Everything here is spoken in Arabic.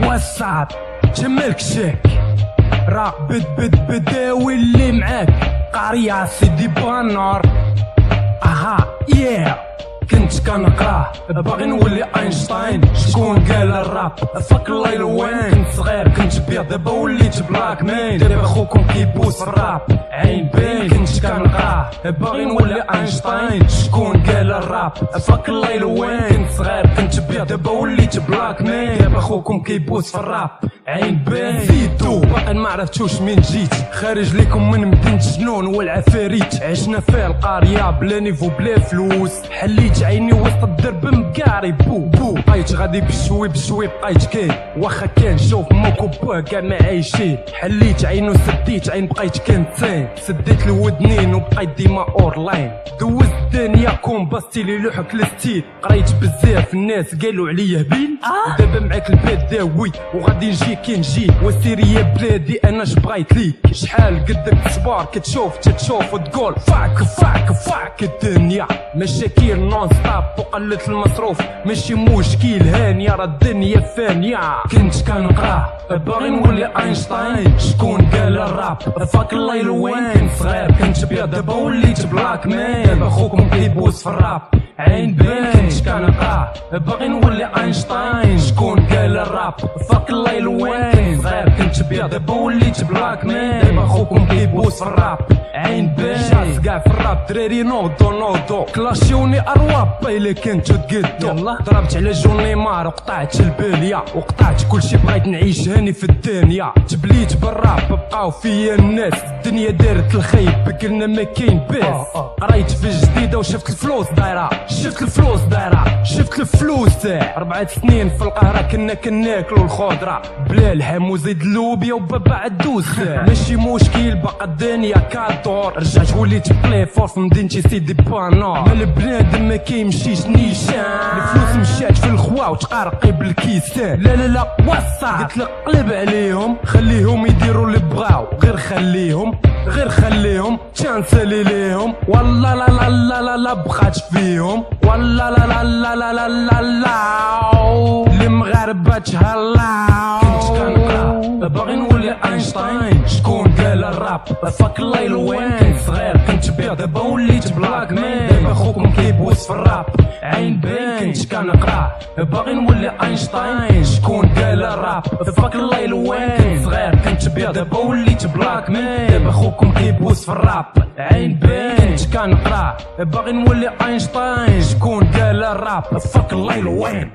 وصعب تمالك شاك راه بداوي اللي معاك قارية سيدي بانار اها كنت كنقراه باغي نولي اينشتاين شكون قال الراب فك الليل وين كنت صغير كنت بيض دابا وليت بلاك مان دابا خوكم كيبوس في الراب عين بين كنت كنقراه باغي نولي اينشتاين شكون قال الراب فك الليل وين كنت صغير كنت بيض دابا وليت بلاك مان دابا خوكم كيبوس في الراب عين بين زيدو باقي ما عرفتوش من جيت خارج ليكم من مدينة جنون والعفاريت عشنا فيها القرية بلا نيفو بلا فلوس حليت عيني وسط الدرب مقاري بو بقيت غادي بشوي بقيت كاين واخا كان شوف موكو بوه كاع ما عايشين حليت عين وسديت عين بقيت كنتين سديت الودنين وبقيت ديما اورلاين دوزت الدنيا كومباستيلي لوحك الستيل قريت بزاف الناس قالوا عليا هبيل ودابا معاك البيت داوي وغادي نجي كي نجي وسيري يا بلادي انا بغيت ليك شحال قدك صبار تتشوف وتقول فاك الدنيا مشاكل نون ستوب وقلة المصروف ماشي مشكل هانية راه الدنيا فانية كنت كنقراه باغي نولي اينشتاين شكون قال الراب فاك الليل وين كنت صغير كنت بيض دابا وليت بلاك مان دابا خوكم كيبوس في الراب عين بين كنت كنقراه باغي نولي اينشتاين شكون قال الراب فاك الليل وين كنت صغير كنت بيض دابا وليت بلاك مان دابا خوكم كيبوس في الراب عين بين شاس كاع في الراب دراري نوضو كلاشيوني ارواب بايلي كنتو تقدو ضربت على جوني مار وقطعت الباليه وقطعت كلشي بغيت نعيش هاني في الدنيا تبليت بالراب بقاو فيا الناس الدنيا دارت الخيب قلنا ما كاين باس قريت في الجديده وشفت الفلوس دايره شفت الفلوس 4 سنين في القاهره كنا كناكلو الخضره بلا لحم وزيد اللوبيا وبابا عدوس ماشي مشكل باقا الدنيا كادور رجعت وليت بلاي فور في مدينتي سيدي بانار مال بنادم ما كيمشيش نيشان الفلوس مشات في الخوا وتقارقي بالكيسان لا وصع قلت لك قلب عليهم خليهم يديروا اللي بغاو غير خليهم تنسالي ليهم والله لا بقات فيهم والله لا المغاربه تهلاو كنت كنقرا باغي نولي اينشتاين شكون قال الراب فاك الليل وين كنت صغير كنت بيض دابا وليت بلاك مان دابا خوكم كيبوس في الراب عين بين كنت كنقرا باغي نولي اينشتاين شكون قال الراب فاك الليل وين كنت صغير كنت بيض دابا وليت بلاك مان دابا خوكم كيبوس في الراب عين بين كنت كنقرا باغي نولي اينشتاين شكون قال الراب فاك الليل وين